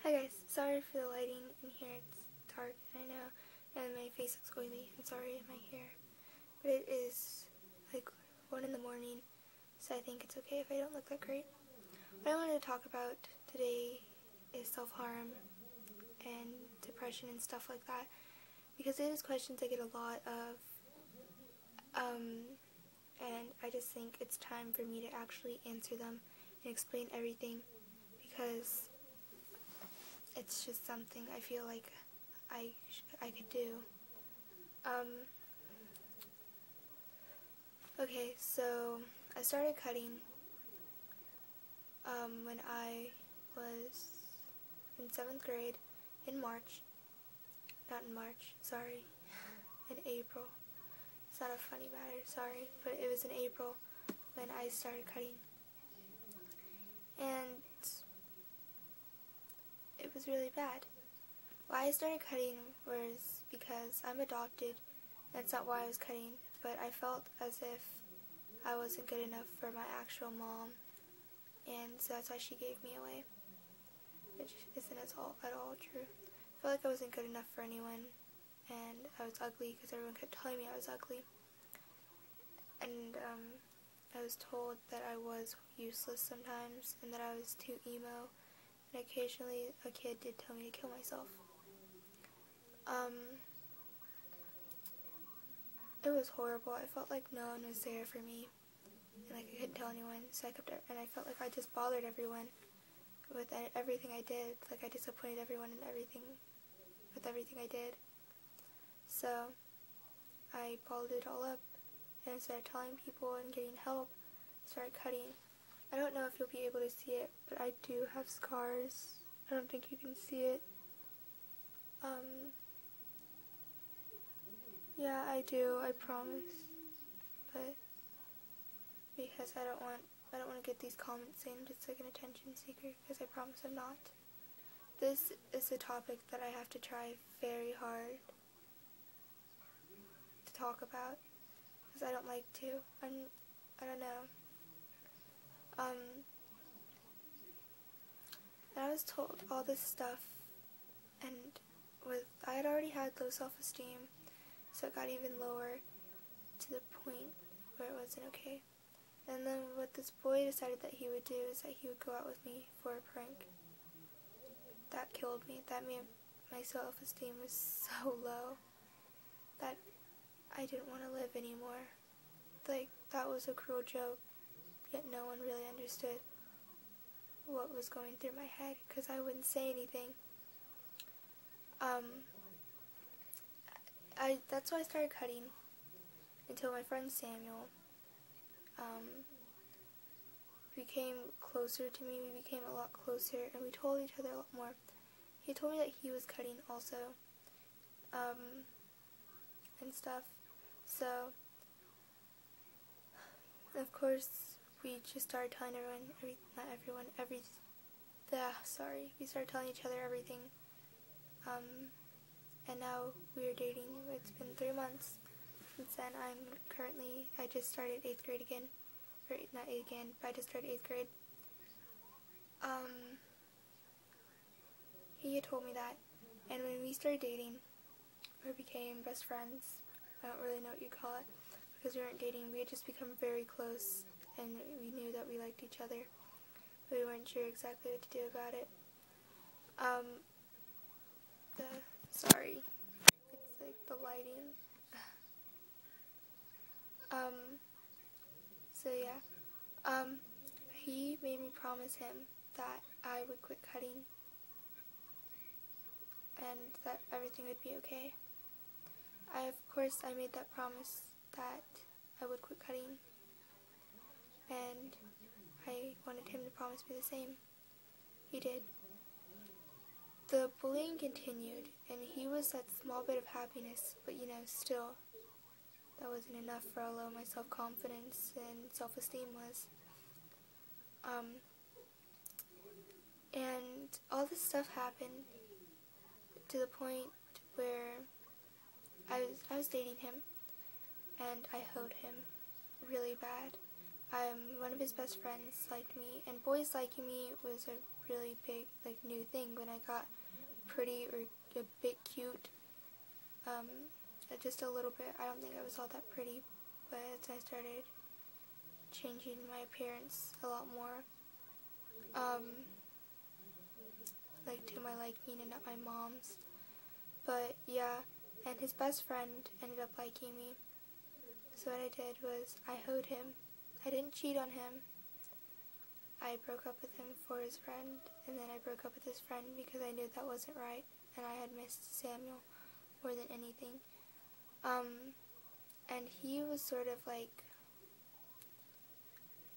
Hi guys, sorry for the lighting in here, it's dark, I know, and my face looks oily, I'm sorry, my hair, but it is like 1 in the morning, so I think it's okay if I don't look that great. What I wanted to talk about today is self-harm and depression and stuff like that, because it is questions I get a lot of, and I just think it's time for me to actually answer them and explain everything, because it's just something I feel like I could do. Okay, so I started cutting when I was in 7th grade in March. Not in March, sorry. In April. It's not a funny matter, sorry. But it was in April when I started cutting. And it was really bad. Why I started cutting was because I'm adopted. That's not why I was cutting, but I felt as if I wasn't good enough for my actual mom, and so that's why she gave me away, which isn't at all true. I felt like I wasn't good enough for anyone, and I was ugly because everyone kept telling me I was ugly, and I was told that I was useless sometimes, and that I was too emo, and occasionally a kid did tell me to kill myself. It was horrible. I felt like no one was there for me, and like I couldn't tell anyone, so and I felt like I just bothered everyone with everything I did. Like I disappointed everyone in everything, with everything I did. So I bottled it all up, and instead of telling people and getting help, I started cutting. I don't know if you'll be able to see it, but I do have scars. I don't think you can see it. Yeah, I do, I promise. But because I don't want to get these comments saying I'm just like an attention seeker, because I promise I'm not. This is a topic that I have to try very hard to talk about, because I don't like to. I don't know. And I was told all this stuff, and I had already had low self-esteem, so it got even lower to the point where it wasn't okay. And then what this boy decided that he would do is that he would go out with me for a prank. That killed me. That made my self-esteem was so low that I didn't want to live anymore. Like, that was a cruel joke, yet no one really understood what was going through my head, because I wouldn't say anything. That's why I started cutting, until my friend Samuel became closer to me. We became a lot closer, and we told each other a lot more. He told me that he was cutting also, and stuff. So, of course, we just started telling we started telling each other everything, and now we are dating. It's been 3 months since then. I just started 8th grade again, or not 8th again, but I just started 8th grade. He had told me that, and when we started dating, or became best friends, I don't really know what you call it, because we weren't dating, we had just become very close, and we knew that we liked each other, but we weren't sure exactly what to do about it. Sorry, it's like the lighting. So yeah, he made me promise him that I would quit cutting, and that everything would be okay. Of course, I made that promise that I would quit cutting, and I wanted him to promise me the same. He did. The bullying continued, and he was that small bit of happiness, but still, that wasn't enough for how low my self-confidence and self-esteem was. And all this stuff happened to the point where I was dating him, and I hoed him really bad. One of his best friends liked me, and boys liking me was a really big, like, new thing when I got pretty or a bit cute. Just a little bit. I don't think I was all that pretty, but as I started changing my appearance a lot more, like, to my liking and not my mom's. But yeah, and his best friend ended up liking me. So what I did was I hoed him. I didn't cheat on him. I broke up with him for his friend, and then I broke up with his friend because I knew that wasn't right, and I had missed Samuel more than anything. And he was sort of like,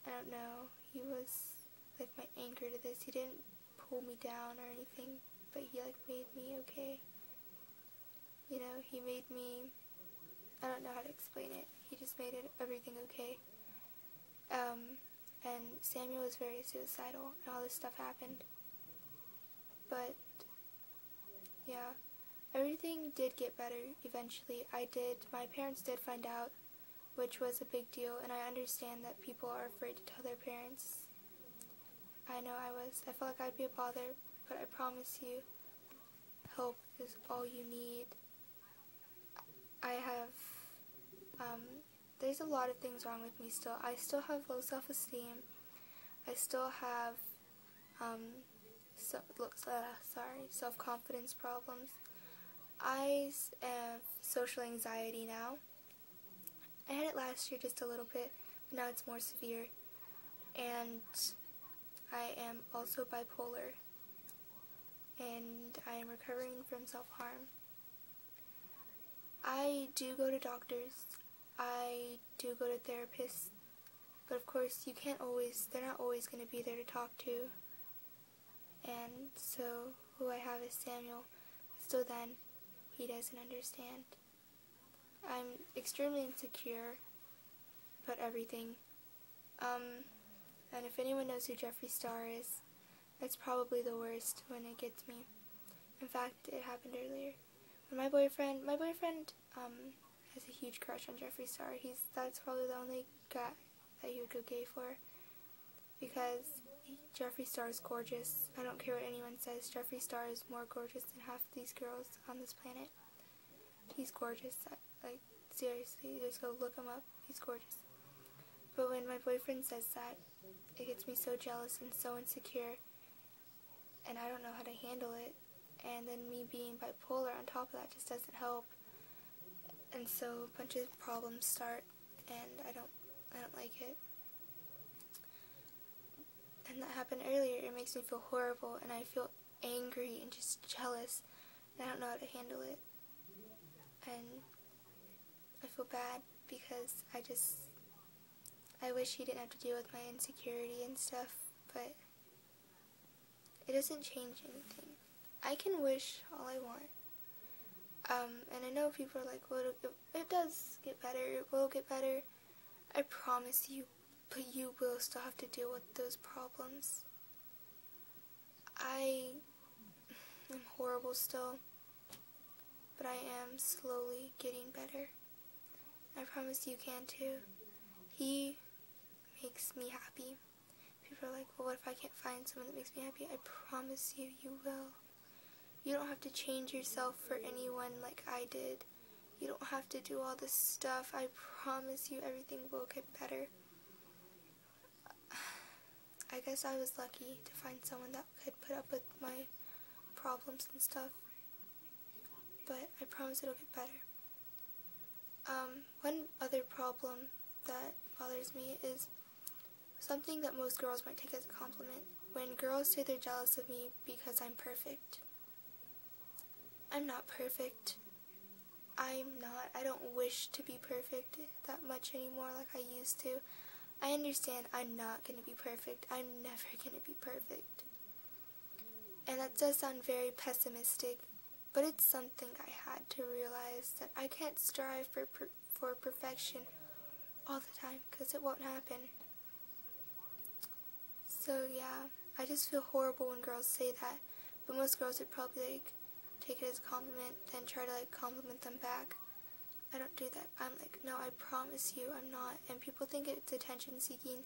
I don't know, he was like my anchor to this. He didn't pull me down or anything, but he like made me okay. You know, he made me, I don't know how to explain it. He just made everything okay. And Samuel was very suicidal, and all this stuff happened. But yeah, everything did get better eventually. My parents did find out, which was a big deal, and I understand that people are afraid to tell their parents. I know I felt like I'd be a bother, but I promise you, help is all you need. I have, there's a lot of things wrong with me still. I still have low self-esteem. I still have, self-confidence problems. I have social anxiety now. I had it last year just a little bit, but now it's more severe. And I am also bipolar. And I am recovering from self-harm. I do go to doctors. I do go to therapists. But of course, they're not always going to be there to talk to. And so, who I have is Samuel. Still then, he doesn't understand. I'm extremely insecure about everything. And if anyone knows who Jeffree Star is, that's probably the worst when it gets me. In fact, it happened earlier. When my boyfriend has a huge crush on Jeffree Star. That's probably the only guy that he would go gay for, because Jeffree Star is gorgeous. I don't care what anyone says. Jeffree Star is more gorgeous than half these girls on this planet. He's gorgeous. Like, seriously, just go look him up. He's gorgeous. But when my boyfriend says that, it gets me so jealous and so insecure, and I don't know how to handle it. And then me being bipolar on top of that just doesn't help. And so a bunch of problems start, and I don't like it. And that happened earlier. It makes me feel horrible, and I feel angry and just jealous, and I don't know how to handle it. And I feel bad because I wish he didn't have to deal with my insecurity and stuff, but it doesn't change anything. I can wish all I want. And I know people are like, well, it does get better, it will get better. I promise you, but you will still have to deal with those problems. I am horrible still, but I am slowly getting better. I promise you can too. He makes me happy. People are like, well, what if I can't find someone that makes me happy? I promise you, you will. You don't have to change yourself for anyone like I did. You don't have to do all this stuff. I promise you everything will get better. I guess I was lucky to find someone that could put up with my problems and stuff. But I promise it'll get better. One other problem that bothers me is something that most girls might take as a compliment. When girls say they're jealous of me because I'm perfect. I'm not perfect. I don't wish to be perfect that much anymore like I used to. I understand I'm not going to be perfect. I'm never going to be perfect. And that does sound very pessimistic, but it's something I had to realize, that I can't strive for perfection all the time, because it won't happen. So yeah, I just feel horrible when girls say that, but most girls would probably take it as a compliment, then try to compliment them back. I don't do that. I'm like, no, I promise you, I'm not. And people think it's attention seeking,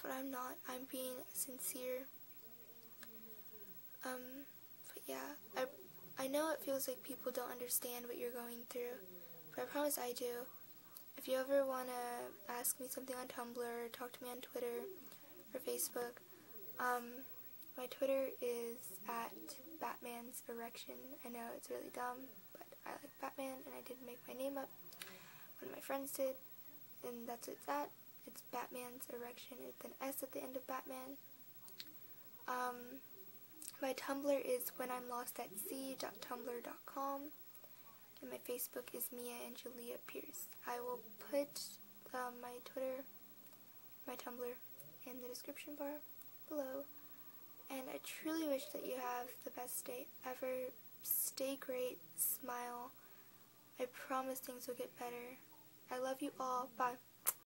but I'm not. I'm being sincere. know it feels like people don't understand what you're going through, but I promise I do. If you ever want to ask me something on Tumblr, talk to me on Twitter or Facebook, my Twitter is at Batman's Erection. I know it's really dumb, but I like Batman, and I didn't make my name up. One of my friends did, and that's what it's at. It's Batman's Erection with an S at the end of Batman. My Tumblr is whenimlostatSea.tumblr.com, and my Facebook is Mia Angelia Pierce. I will put my Twitter, my Tumblr, in the description bar below. And I truly wish that you have the best day ever. Stay great, smile. I promise things will get better. I love you all. Bye.